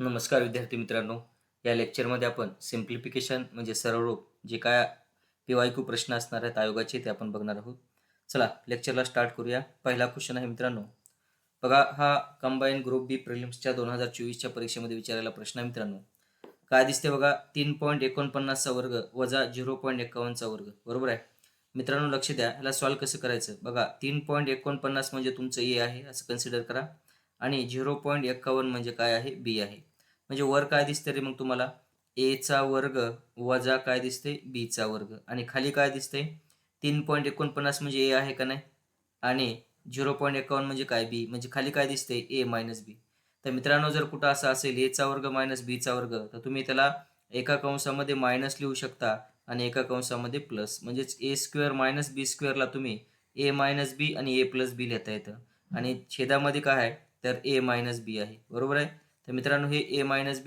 नमस्कार विद्यार्थी मित्रांनो. या लेक्चरमध्ये आपण सिम्प्लिफिकेशन म्हणजे सरळरूप जे काय PYQ प्रश्न असणार आहेत आयोगाचे ते आपण बघणार आहोत. चला लेक्चरला स्टार्ट करूया. पहिला क्वेश्चन आहे मित्रांनो. बघा हा कंबाईन ग्रुप बी प्रिलिम्सच्या 2024च्या परीक्षेमध्ये विचारलेला प्रश्न आहे मित्रांनो. काय दिसते बघा 3.49 चा वर्ग वजा 0.51 चा वर्ग. बरोबर आहे मित्रांनो. लक्ष द्या, ह्याला सॉल्व्ह कसं करायचं बघा. 3.49 म्हणजे तुमचं ए आहे असं कन्सिडर करा आणि 0.51 म्हणजे काय आहे बी आहे. म्हणजे वर काय दिसते रे मग तुम्हाला ए चा वर्ग वजा काय दिसते बी चा वर्ग आणि खाली काय दिसते 3.49 म्हणजे ए आहे का नाही आणि 0.51 म्हणजे काय बी म्हणजे खाली काय दिसते ए मायनस बी. तर मित्रांनो जर कुठं असं असेल ए चा वर्ग मायनस बी चा वर्ग तर तुम्ही त्याला एका कंसामध्ये मायनस लिहू शकता आणि एका कंसामध्ये प्लस म्हणजेच ए स्क्वेअर मायनस बी स्क्वेअरला तुम्ही ए मायनस बी आणि ए प्लस बी लिहिता येतं आणि छेदामध्ये काय आहे तर ए मायनस बी आहे. बरोबर आहे. तर मित्रांनो हे ए मायनस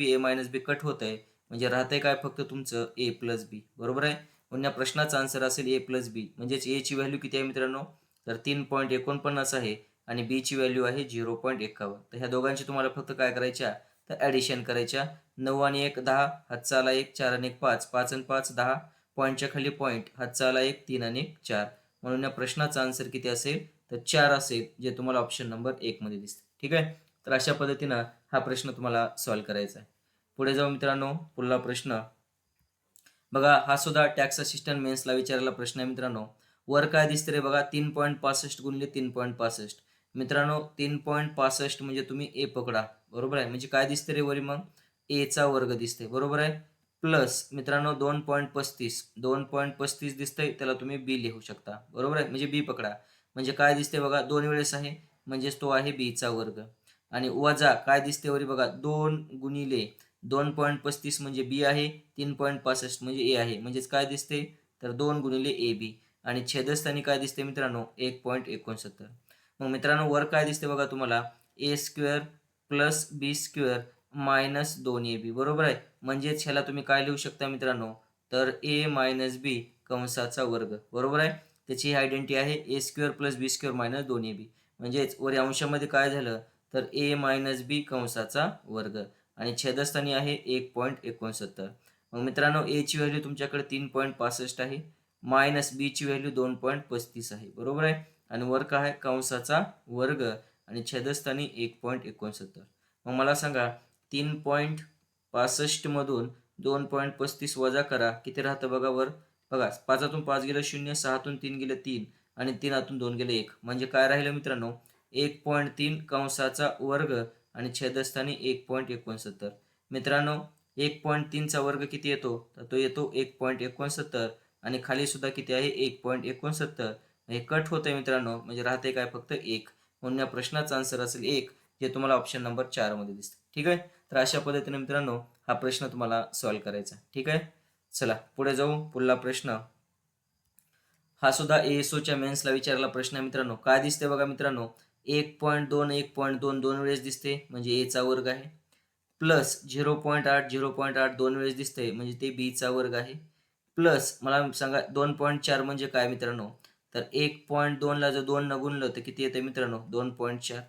बी कट होत आहे म्हणजे राहतंय काय फक्त तुमचं ए प्लस बी. बरोबर आहे. म्हणून या प्रश्नाचा आन्सर असेल ए प्लस बी म्हणजेच ए ची व्हॅल्यू किती आहे मित्रांनो तर 3.49 आहे आणि बी ची व्हॅल्यू आहे 0.51. तर ह्या दोघांची तुम्हाला फक्त काय करायच्या तर ॲडिशन करायच्या. 9 आणि 1 10, हातचा आला 1, 4 आणि 1 5, 5 आणि 5 10, पॉईंटच्या खाली पॉईंट, हातचा आला 1, 3 आणि 1 4. म्हणून या प्रश्नाचा आन्सर किती असेल तर 4 असेल जे तुम्हाला ऑप्शन नंबर 1 मध्ये दिसते. ठीक आहे. तर अशा पद्धतीनं हा प्रश्न तुम्हाला सॉल्व्ह करायचा आहे. पुढे जाऊ मित्रांनो. पुढला प्रश्न बघा हा सुद्धा टॅक्स असिस्टंट मेन्सला विचारलेला प्रश्न आहे मित्रांनो. वर काय दिसते रे बघा 3.65 गुणिले 3.65. मित्रांनो 3.65 म्हणजे तुम्ही ए पकडा. बरोबर आहे. म्हणजे काय दिसते रे वरी मग ए चा वर्ग दिसते. बरोबर आहे. प्लस मित्रांनो 2.35 2.35 दिसतंय त्याला तुम्ही बी लिहू शकता. बरोबर आहे. म्हणजे बी पकडा. म्हणजे काय दिसते बघा 2 वेळेस आहे म्हणजेच तो आहे बी चा वर्ग आणि वजा काय दिसते वरी बघा 2 गुणिले 2.35 म्हणजे बी आहे 3.65 म्हणजे ए आहे म्हणजेच काय दिसते तर 2 गुणिले ए बी आणि छेदस्थानी काय दिसते मित्रांनो 1.69. मग मित्रांनो वर काय दिसते बघा तुम्हाला ए स्क्वेअर प्लस बी स्क्वेअर मायनस 2ab. बरोबर आहे. म्हणजेच ह्याला तुम्ही काय लिहू शकता मित्रांनो तर ए मायनस बी कंसाचा वर्ग. बरोबर आहे. त्याची आयडेंटिटी आहे ए स्क्वेअर प्लस बी स्क्वेअर मायनस 2ab. म्हणजेच वर अंशामध्ये काय झालं तर ए मायनस बी कंसाचा वर्ग आणि छेदस्थानी आहे 1.69. मग मित्रांनो ए ची व्हॅल्यू तुमच्याकडे 3.65 आहे मायनस बी ची व्हॅल्यू 2.35 आहे. बरोबर आहे. आणि वर काय आहे कंसाचा वर्ग आणि छेदस्थानी 1.69. मग मला सांगा 3.65 मधून 2.35 वजा करा किती राहतं बघा वर बघा 5तून 5 गेलं 0, 6तून 3 गेलं 3 आणि 3तून 2 गेलं 1 म्हणजे काय राहिलं मित्रांनो 1.3 कंसाचा वर्ग आणि छेदस्थानी 1.69. मित्रांनो 1.3 चा वर्ग किती येतो तर तो येतो 1.69 आणि खाली सुद्धा किती आहे 1.69. हे कट होतंय मित्रांनो म्हणजे राहते काय फक्त 1. म्हणून या प्रश्नाचा आन्सर असेल 1 जे तुम्हाला ऑप्शन नंबर 4 मध्ये दिसते. ठीक आहे. तर अशा पद्धतीने मित्रांनो हा प्रश्न तुम्हाला सॉल्व्ह करायचा. ठीक आहे. चला पुढे जाऊ. पुढला प्रश्न हा सुद्धा एएसओच्या मेन्सला विचारलेला प्रश्न आहे मित्रांनो. काय दिसते बघा मित्रांनो 1.2 1.2 दोन वेळेस दिसते म्हणजे ए चा वर्ग आहे प्लस 0.8 0.8 दोन वेळेस दिसते म्हणजे ते बी चा वर्ग आहे प्लस मला सांगा 2.4 म्हणजे काय मित्रांनो तर 1.2 ला जर 2 न गुणलं तर किती येते मित्रांनो 2.4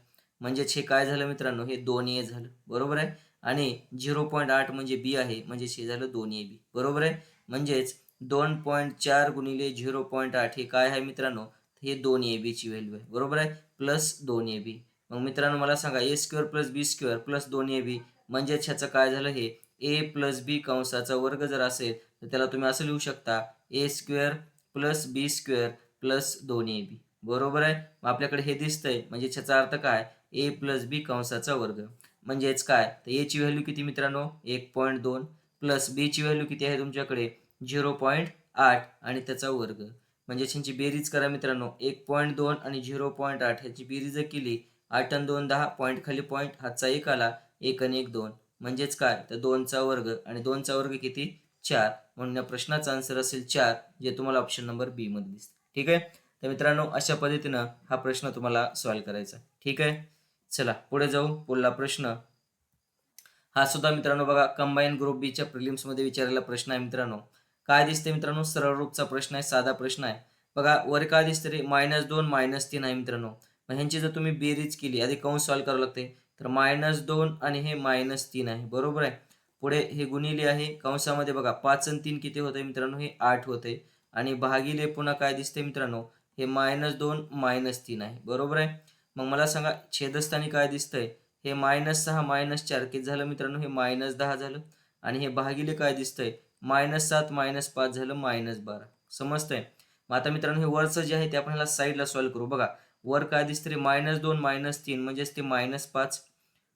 म्हणजेच हे काय झालं मित्रांनो हे 2a झालं. बरोबर आहे. आणि 0.8 म्हणजे बी आहे म्हणजेच हे झालं 2ab. बरोबर आहे. म्हणजेच 2.4 गुणिले 0.8 हे काय आहे मित्रांनो हे 2ab ची व्हॅल्यू आहे. बरोबर आहे. Plus 2ab. मग मित्रांनो मला सांगा ए स्क्वेअर प्लस बी स्क्वेअर प्लस 2ab म्हणजेच ह्याचं काय झालं हे ए प्लस बी कंसाचा वर्ग जर असेल तर त्याला तुम्ही असं लिहू शकता ए स्क्वेअर प्लस बी स्क्वेअर प्लस 2ab. बरोबर आहे. मग आपल्याकडे हे दिसतंय म्हणजे ह्याचा अर्थ काय ए प्लस बी कंसाचा वर्ग म्हणजेच काय तर ए ची व्हॅल्यू किती मित्रांनो 1.2 प्लस बी ची व्हॅल्यू किती आहे तुमच्याकडे 0.8 आणि त्याचा वर्ग म्हणजे ह्यांची बेरीज करा मित्रांनो 1.2 आणि 0.8 ह्याची बेरीज जर केली 8 आणि 2 10 पॉईंट खाली पॉईंट हातचा 1 आला 1 आणि 1 2 म्हणजेच काय तर 2 चा वर्ग आणि 2 चा वर्ग किती 4. म्हणून या प्रश्नाचा आन्सर असेल 4 जे तुम्हाला ऑप्शन नंबर बी मध्ये दिसते. ठीक आहे. तर मित्रांनो अशा पद्धतीनं हा प्रश्न तुम्हाला सॉल्व्ह करायचा. ठीक आहे. चला पुढे जाऊ. पुढला प्रश्न हा सुद्धा मित्रांनो बघा कंबाईन ग्रुप बीच्या प्रिलिम्समध्ये विचारलेला प्रश्न आहे मित्रांनो. काय दिसते मित्रांनो सरळ रूपचा प्रश्न आहे साधा प्रश्न आहे. बघा वर काय दिसते रे -2 -3 आहे मित्रांनो. मग ह्यांची जर तुम्ही बेरीज केली आधी कंस सॉल्व्ह करावं लागते तर -2 आणि हे -3 आहे. बरोबर आहे. पुढे हे गुणिले आहे कंसामध्ये बघा 5 आणि 3 किती होते मित्रांनो? हे 8 होते आणि भागिले पुन्हा काय दिसते मित्रांनो? हे -2 -3 आहे. बरोबर आहे. मग मला सांगा छेदस्थानी काय दिसतंय? हे -6 -4 किती झालं मित्रांनो? हे -10 झालं आणि हे भागिले काय दिसतंय? -7 -5 झालं -12. समजतंय? मग आता मित्रांनो हे वरचं जे आहे ते आपण ह्याला साईडला सॉल्व्ह करू. बघा वर काय दिसतं रे? -2 -3 म्हणजेच ते -5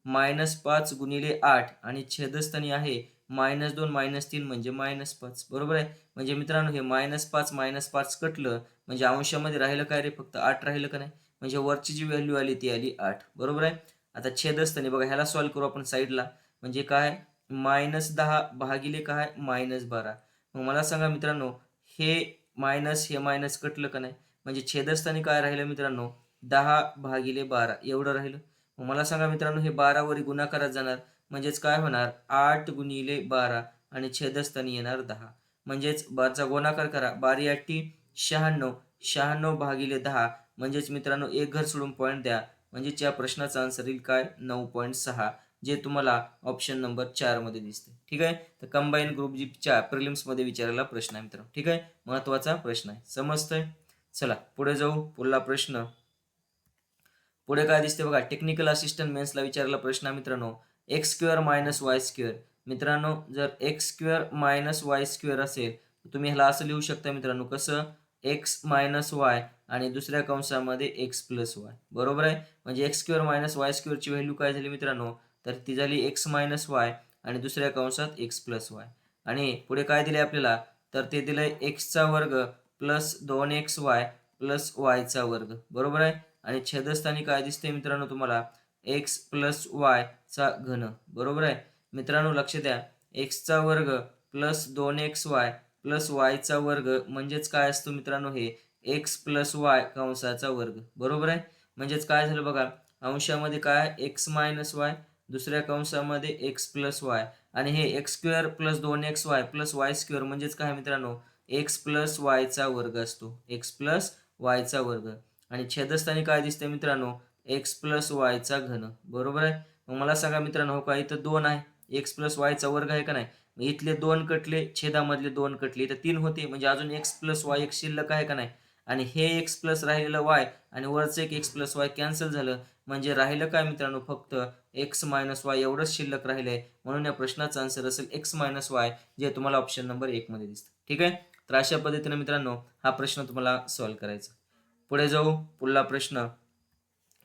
-5 गुणिले 8 आणि छेदस्थानी आहे -2 -3 म्हणजे -5. बरोबर आहे. म्हणजे मित्रांनो हे -5 -5 कटलं म्हणजे अंशामध्ये राहिलं काय रे? फक्त 8 राहिलं का नाही? म्हणजे वरची जी व्हॅल्यू आली ती आली 8. बरोबर आहे. आता छेदस्थानी बघा ह्याला सॉल्व्ह करू आपण साईडला. म्हणजे काय? -10 भागिले काय? -12. मग मला सांगा मित्रांनो हे मायनस हे मायनस कटलं का नाही? म्हणजे छेदस्थानी काय राहिलं मित्रांनो? 10/12 एवढं राहिलं. मग मला सांगा मित्रांनो हे 12 वरी गुणाकारात जाणार म्हणजेच काय होणार? 8 गुणिले 12 आणि छेदस्थानी येणार 10. म्हणजेच चा गुणाकार करा. 12 96 96 भागिले 10 म्हणजेच मित्रांनो एक घर सोडून पॉईंट द्या. म्हणजेच या प्रश्नाचा आन्सर येईल काय? 9.6 जे तुम्हाला ऑप्शन नंबर 4 मध्ये दिसते. ठीक आहे. तर कंबाईन ग्रुप जी प्रिलिम्स मध्ये विचारलेला प्रश्न आहे मित्रांनो. ठीक आहे. महत्वाचा प्रश्न आहे. समजतंय? चला पुढे जाऊ. पुढला प्रश्न. पुढे काय दिसते बघा. टेक्निकल असिस्टंट मेन्सला विचारलेला प्रश्न आहे मित्रांनो. x² - y². मित्रांनो जर x² - y² असेल तर तुम्ही ह्याला असं लिहू शकता मित्रांनो. कसं? x - y आणि दुसऱ्या कंसामध्ये x + y. बरोबर आहे. म्हणजे x² - y² ची व्हॅल्यू काय झाली मित्रांनो? तर ती झाली x - y आणि दुसऱ्या कंसात x + y. आणि पुढे काय दिले आपल्याला? तर ते दिलंय x² + 2xy + y². बरोबर आहे. आणि छेदस्थानी काय दिसते मित्रांनो तुम्हाला? x + y चा घन. बरोबर आहे. मित्रांनो लक्ष द्या. x² + 2xy + y² म्हणजेच काय असतं मित्रांनो? हे x + y कंसाचा वर्ग. बरोबर आहे. म्हणजेच काय झालं बघा. अंशामध्ये काय? x - y दुसऱ्या कंसामध्ये x + y आणि हे x² + 2xy + y² म्हणजेच काय मित्रांनो? x + y चा वर्ग असतो. x + y चा वर्ग. आणि छेदस्थानी काय दिसते मित्रांनो? x + y चा घन. बरोबर आहे. मग मला सांगा मित्रांनो हो का इथं 2 आहे. x + y चा वर्ग आहे का नाही? मग इथले 2 कटले, छेदामधले 2 कटले. इथं 3 होते म्हणजे अजून x + y एक शिल्लक आहे का नाही? आणि हे x प्लस राहिलेलं y आणि वरचं एक x + y कॅन्सल झालं. म्हणजे राहिलं काय मित्रांनो? फक्त x - y एवढंच शिल्लक राहिलंय. म्हणून या प्रश्नाचा आन्सर असेल x - y जे तुम्हाला ऑप्शन नंबर 1 मध्ये दिसतं. ठीक आहे. तर अशा पद्धतीने मित्रांनो हा प्रश्न तुम्हाला सॉल्व्ह करायचा. पुढे जाऊ. पुढला प्रश्न.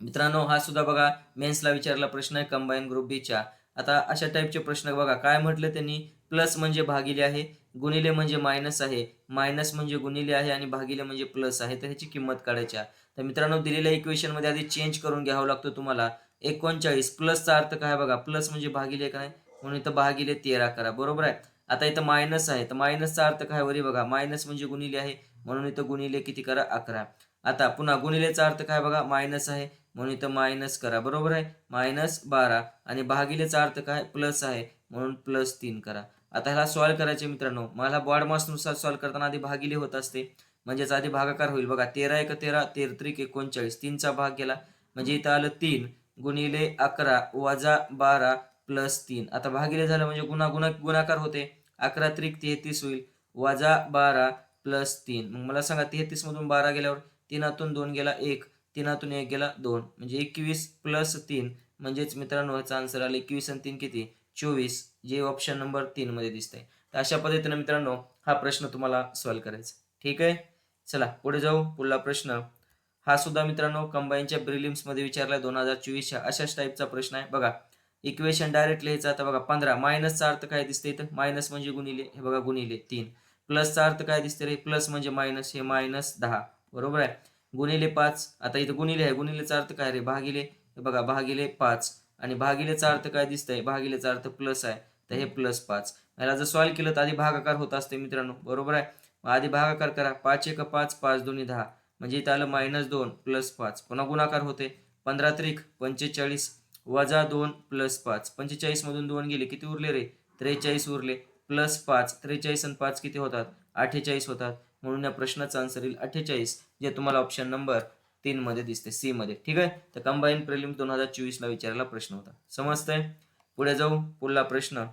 मित्रांनो हा सुद्धा बघा मेन्सला विचारला प्रश्न आहे कंबाईन ग्रुप बीच्या. आता अशा टाईपचे प्रश्न बघा काय म्हटलं त्यांनी? प्लस म्हणजे भागिले आहे, गुणिले म्हणजे मायनस आहे, मायनस म्हणजे गुणिले आहे आणि भागिले म्हणजे प्लस आहे. तर ह्याची किंमत काढायची आहे. तर मित्रांनो दिलेल्या इक्वेशन मध्ये आधी चेंज करून घ्यावं लागतो तुम्हाला. 39 प्लसचा अर्थ काय बघा? प्लस म्हणजे भागिले काय? म्हणून इथं भागिले 13 करा. बरोबर आहे. आता इथं मायनस आहे तर मायनसचा अर्थ काय वरी बघा? मायनस म्हणजे गुणिले आहे म्हणून इथं गुणिले किती करा? 11. आता पुन्हा गुणिलेचा अर्थ काय बघा? मायनस आहे म्हणून इथं मायनस करा. बरोबर आहे. -12 आणि भागिलेचा अर्थ काय? प्लस आहे म्हणून +3 करा. आता ह्याला सॉल्व्ह करायचे मित्रांनो. मला बॉड मासनुसार सॉल्व्ह करताना आधी भागिले होत असते. म्हणजेच आधी भागाकार होईल बघा. 13 × 13 13 त्रिक 39 3चा भाग गेला म्हणजे इथं आलं 3 गुणिले 11 वजा 12 + 3. आता भागिले झालं म्हणजे गुणाकार होते. 11 त्रिक 33 होईल वजा 12 + 3. मग मला सांगा 33 मधून 12 गेल्यावर 3तून 2 गेला 1 3तून 1 गेला 2 म्हणजे 21 + 3 म्हणजेच मित्रांनो ह्याचा आन्सर आला 21 आणि 3 किती? 24 जे ऑप्शन नंबर 3 मध्ये दिसतंय. तर अशा पद्धतीने मित्रांनो हा प्रश्न तुम्हाला सॉल्व्ह करायचा. ठीक आहे. चला पुढे जाऊ. पुढला प्रश्न. हा सुद्धा मित्रांनो कंबाईनच्या प्रिलिम्स मध्ये विचारलाय 2024च्या अशाच टाईपचा प्रश्न आहे. बघा इक्वेशन डायरेक्ट लिहायचं. आता बघा 15 मायनसचा अर्थ काय दिसते इथं? मायनस म्हणजे गुणिले. हे बघा गुणिले 3. प्लसचा अर्थ काय दिसते रे? प्लस म्हणजे मायनस. हे -10. बरोबर आहे. गुणिले 5. आता इथं गुणिले आहे. गुणिलेचा अर्थ काय रे? भागिले. हे बघा भागिले 5 आणि भागिलेचा अर्थ काय दिसतंय? भागिलेचा अर्थ प्लस आहे तर हे +5. याला जर सॉल्व्ह केलं तर आधी भागाकार होत असते मित्रांनो. बरोबर आहे. मग आधी भागाकार करा. 5 × 5 5 2 10 म्हणजे इथं आलं -2 + 5. पुन्हा गुणाकार होते. 15 त्रिक 45 वजा 2 + 5. 45 मधून 2 गेले किती उरले रे? 43 उरले +5. 43 आणि 5 किती होतात? 48 होतात. म्हणून या प्रश्नाचा आन्सर येईल 48 जे तुम्हाला ऑप्शन नंबर 3 मध्ये दिसते, सी मध्ये. ठीक आहे. तर कंबाईन प्रिलिम 2024 ला विचारलेला प्रश्न होता. समजतंय? पुढे जाऊ. पुढला प्रश्न.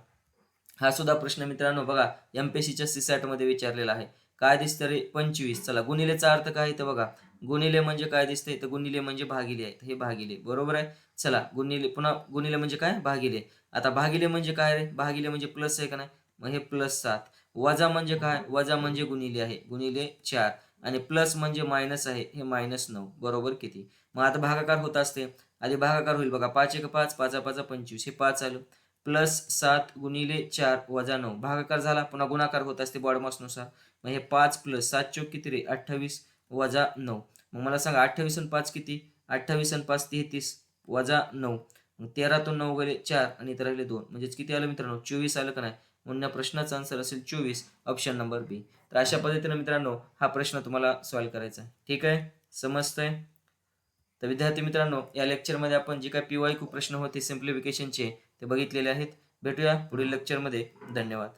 हा सुद्धा प्रश्न मित्रांनो बघा एमपीएससीच्या सीसॅट मध्ये विचारलेला आहे. काय दिसतं रे? 25. चला गुणिलेचा अर्थ काय तर बघा. गुणिले म्हणजे काय दिसतंय? तर गुणिले म्हणजे भागिले आहे. हे भागिले. बरोबर आहे. चला गुणिले, पुन्हा गुणिले म्हणजे काय? भागिले. आता भागिले म्हणजे काय रे? भागिले म्हणजे प्लस आहे का नाही? मग हे +7. वजा म्हणजे काय? वजा म्हणजे गुणिले आहे. गुणिले 4 आणि प्लस म्हणजे मायनस आहे. हे -9. बरोबर किती? मग आता भागाकार होत असते. आधी भागाकार होईल बघा. 5 एक 5, 5 5 25. हे 5 आलं. +7 गुणिले 4 वजा 9. भागाकार झाला. पुन्हा गुणाकार होत असते बॉडमासनुसार. मग हे 5 + 7 चोक किती रे? 28 वजा 9. मग मला सांगा 28 आणि 5 किती? 28 आणि 5 33 वजा 9. मग 13तून 9 गेले 4 आणि इथं राहिले 2. म्हणजेच किती आलं मित्रांनो? 24 आलं का नाही? म्हणून या प्रश्नाचा आन्सर असेल 24, ऑप्शन नंबर बी. तर अशा पद्धतीने मित्रांनो हा प्रश्न तुम्हाला सॉल्व्ह करायचा आहे. ठीक आहे. समजतंय? तर विद्यार्थी मित्रांनो या लेक्चरमध्ये आपण जे काही PYQ प्रश्न होते सिम्प्लिफिकेशनचे ते बघितलेले आहेत. भेटूया पुढील लेक्चरमध्ये. धन्यवाद.